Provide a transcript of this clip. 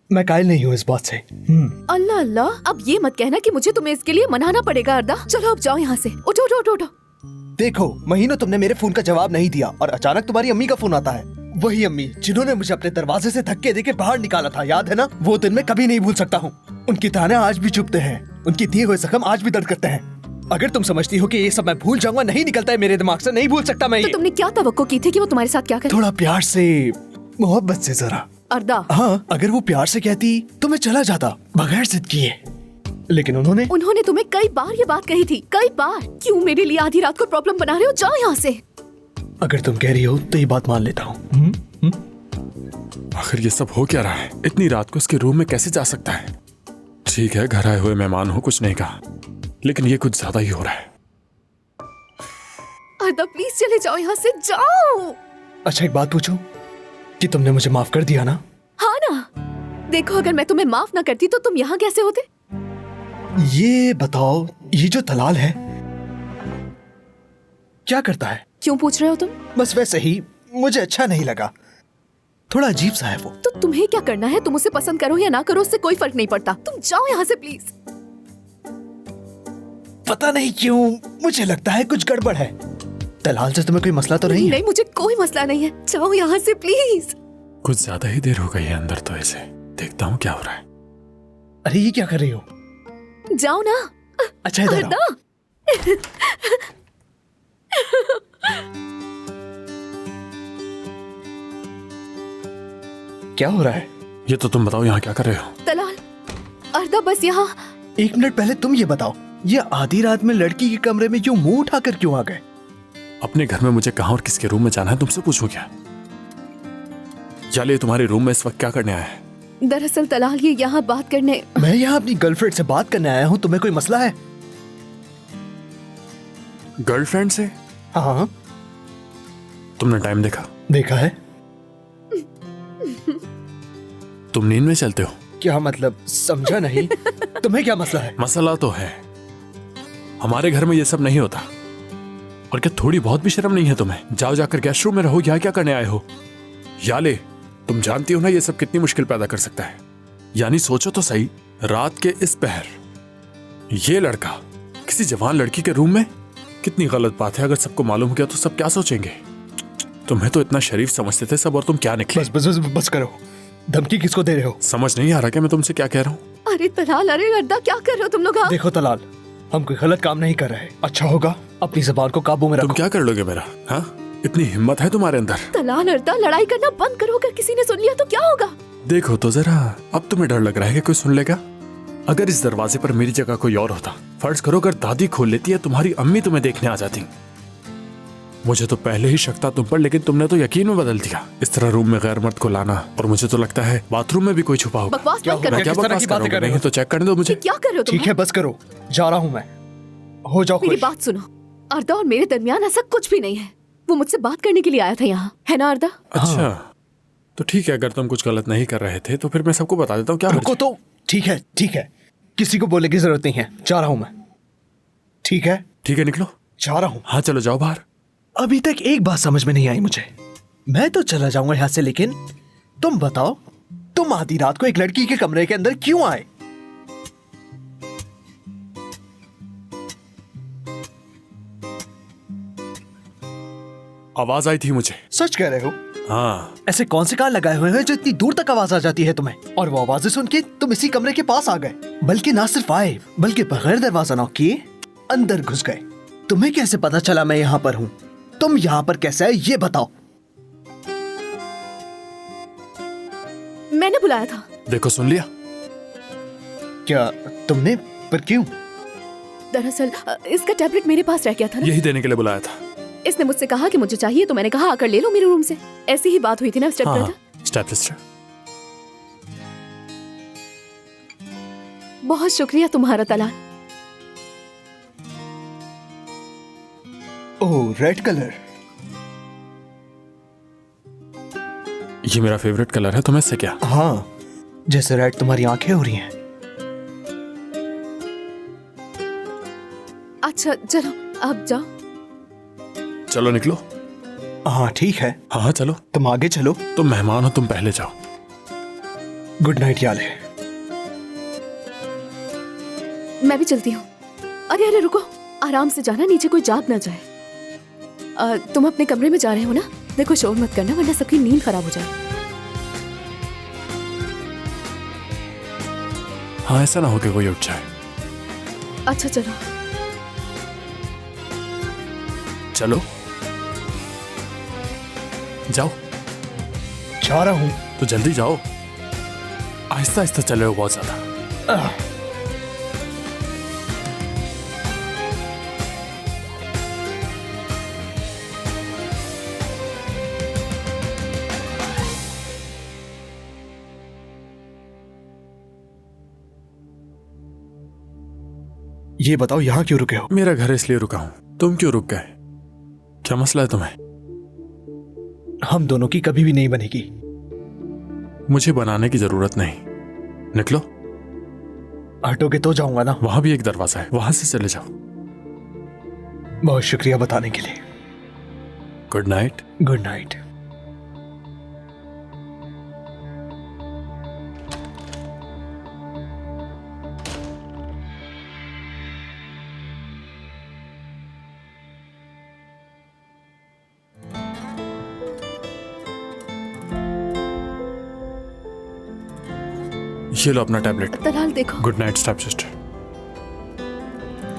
मैं कायल नहीं हूँ इस बात से। अल्लाह अल्लाह, अब ये मत कहना कि मुझे तुम्हें इसके लिए मनाना पड़ेगा अर्दा। चलो अब जाओ यहाँ से, उठो उठो उठो उठो। देखो महीनों तुमने मेरे फोन का जवाब नहीं दिया और अचानक तुम्हारी अम्मी का फोन आता है। वही अम्मी जिन्होंने मुझे अपने दरवाजे से धक्के देके बाहर निकाला था, याद है ना? वो दिन मैं कभी नहीं भूल सकता हूँ। उनकी ताने आज भी चुभते हैं, उनके दिए हुए जख्म आज भी दर्द करते हैं। अगर तुम समझती हो कि ये सब मैं भूल जाऊंगा, नहीं निकलता है मेरे दिमाग से, नहीं भूल सकता मैं तो ये। तुमने क्या तवक्को की थी कि वो तुम्हारे साथ क्या करे? थोड़ा प्यार से, मोहब्बत से जरा। अर्दा, हाँ, अगर वो प्यार से कहती तो मैं चला जाता बगैर जिद किए, लेकिन उन्होंने तुम्हें कई बार ये बात कही थी, कई बार। क्यों मेरे लिए आधी रात को प्रॉब्लम बना रहे हो? जाओ यहाँ से। अगर तुम कह रही हो तो ये बात मान लेता हूँ। आखिर ये सब हो क्या रहा है? इतनी रात को उसके रूम में कैसे जा सकता है? ठीक है, घर आए हुए मेहमान हो, कुछ नहीं कहा, लेकिन ये कुछ ज्यादा ही हो रहा है। अर्दा प्लीज चले जाओ यहाँ से, जाओ। अच्छा एक बात पूछूं कि तुमने मुझे माफ कर दिया ना? हाँ ना। देखो अगर मैं तुम्हें माफ ना करती तो तुम यहाँ कैसे होते? ये बताओ, ये जो तलाल है क्या करता है? क्यों पूछ रहे हो तुम? बस वैसे ही, मुझे अच्छा नहीं लगा, थोड़ा अजीब सा है वो। तो तुम्हें क्या करना है? तुम उसे पसंद करो या ना करो, उससे कोई फर्क नहीं पड़ता। तुम जाओ यहाँ से प्लीज। पता नहीं क्यों मुझे लगता है कुछ गड़बड़ है। तलाल से तुम्हें कोई मसला तो नहीं है? नहीं, मुझे कोई मसला नहीं है। जाओ यहाँ से प्लीज। कुछ ज्यादा ही देर हो गई है अंदर, तो ऐसे देखता हूँ क्या हो रहा है। अरे ये क्या कर रही हो? जाओ ना। अच्छा इधर आओ। अर्दा। क्या हो रहा है? ये तो तुम बताओ, यहाँ क्या कर रहे हो? तलाल, अर्दा बस यहाँ। एक मिनट पहले तुम ये बताओ, ये आधी रात में लड़की के कमरे में यूं मुंह उठाकर क्यों आ गए? अपने घर में मुझे कहाँ और किसके रूम में जाना है तुमसे पूछूं क्या? याले तुम्हारे रूम में इस वक्त क्या करने आया है? दरअसल तलाल ये यहाँ बात करने। मैं यहाँ अपनी गर्लफ्रेंड से बात करने आया हूँ। तुम्हें कोई मसला है? गर्लफ्रेंड से? हाँ। तुमने टाइम देखा? देखा है। तुम नींद में चलते हो? क्या मतलब, समझा नहीं। तुम्हें क्या मसला है? मसला तो है, हमारे घर में ये सब नहीं होता। और क्या थोड़ी बहुत भी शर्म नहीं है तुम्हें? जाओ जाकर गेस्ट रूम में रहो, यहाँ क्या करने आए हो? याले, तुम जानती हो ना ये सब कितनी मुश्किल पैदा कर सकता है। यानी सोचो तो सही, रात के इस पहर ये लड़का किसी जवान लड़की के रूम में, कितनी गलत बात है। अगर सबको मालूम हो गया तो सब क्या सोचेंगे? तुम्हें तो इतना शरीफ समझते थे सब, और तुम क्या निकले? बस बस बस, बस करो। धमकी किसको दे रहे हो? समझ नहीं आ रहा क्या मैं तुमसे क्या कह रहा हूँ? अरे तलाल, अरे अर्दा, क्या कर रहे हो तुम लोग? देखो तलाल, हम कोई गलत काम नहीं कर रहे। अच्छा होगा अपनी ज़बान को काबू में रखो। तुम क्या कर लोगे मेरा? हाँ, इतनी हिम्मत है तुम्हारे अंदर? तलाल अर्दा, लड़ाई करना बंद करो। अगर किसी ने सुन लिया तो क्या होगा? देखो तो जरा, अब तुम्हें डर लग रहा है कि कोई सुन लेगा? अगर इस दरवाजे पर मेरी जगह कोई और होता, फर्ज करो अगर दादी खोल लेती है, तुम्हारी अम्मी तुम्हें देखने आ जाती। मुझे तो पहले ही शक था तुम पर, लेकिन तुमने तो यकीन में बदल दिया। इस तरह रूम में गैर मर्द को लाना, और मुझे तो लगता है बाथरूम में भी कोई छुपा होगा। बकवास मत करो। मैं क्या किस तरह बकवास की कर बातें रहा कर रहे हूँ? हो? नहीं तो चेक करने दो मुझे। क्या कर रहे हो तुम? ठीक है बस करो, जा रहा हूँ मैं। हो जाओ मेरी खुश। बात सुनो, अर्दा और मेरे दरमियान ऐसा कुछ भी नहीं है। वो मुझसे बात करने के लिए आया था यहाँ, है ना अर्दा? अच्छा तो ठीक है, अगर तुम कुछ गलत नहीं कर रहे थे तो फिर मैं सबको बता देता हूँ। क्या रुको तो, ठीक है ठीक है, किसी को बोलने की जरूरत नहीं है। जा रहा हूँ मैं। ठीक है ठीक है, निकलो। जा रहा हूँ। हाँ चलो जाओ बाहर। अभी तक एक बात समझ में नहीं आई मुझे। मैं तो चला जाऊंगा यहाँ से, लेकिन तुम बताओ, तुम आधी रात को एक लड़की के कमरे के अंदर क्यों आए? आवाज आई थी मुझे। सच कह रहे हो? हाँ। ऐसे कौन से कान लगाए हुए हैं जो इतनी दूर तक आवाज आ जाती है तुम्हें? और वो आवाजें सुन के तुम इसी कमरे के पास आ गए, बल्कि ना सिर्फ आए बल्कि बगैर दरवाजा नॉक किए अंदर घुस गए। तुम्हें कैसे पता चला मैं यहाँ पर हूँ? तुम यहाँ पर कैसे आए ये बताओ। मैंने बुलाया था। देखो सुन लिया। क्या तुमने? पर क्यों? दरअसल इसका टैबलेट मेरे पास रह गया था ना। यही देने के लिए बुलाया था। इसने मुझसे कहा कि मुझे चाहिए, तो मैंने कहा आकर ले लो मेरे रूम से। ऐसी ही बात हुई थी ना स्टेप हाँ, ब्रदर? Step sister. बहुत शुक्रिया तुम्हारा तलाल। ओह, रेड कलर। ये मेरा फेवरेट कलर है, तुम्हें इससे क्या? हाँ, जैसे रेड तुम्हारी आंखें हो रही हैं। अच्छा चलो अब जाओ। चलो निकलो। हाँ ठीक है। हाँ चलो। तुम आगे चलो। तुम मेहमान हो, तुम पहले जाओ। Good night Yale. मैं भी चलती हूँ। अरे अरे रुको, आराम से जाना, नीचे कोई जाग ना जाए। तुम अपने कमरे में जा रहे हो ना? देखो शोर मत करना वरना सबकी नींद खराब हो जाए। हाँ, ऐसा ना हो कि कोई उठ जाए। अच्छा चलो। चलो जाओ। जा रहा हूँ। तो जल्दी जाओ, आहिस्ता आहिस्ता चल रहे हो बहुत ज्यादा। ये बताओ यहाँ क्यों रुके हो? मेरा घर इसलिए रुका हूं, तुम क्यों रुक गए? क्या मसला है तुम्हें? हम दोनों की कभी भी नहीं बनेगी। मुझे बनाने की जरूरत नहीं, निकलो। हटोगे तो जाऊंगा ना। वहां भी एक दरवाजा है, वहां से चले जाओ। बहुत शुक्रिया बताने के लिए। Good night. Good night. ये लो अपना टैबलेट। तलाल देखो। Good night step sister.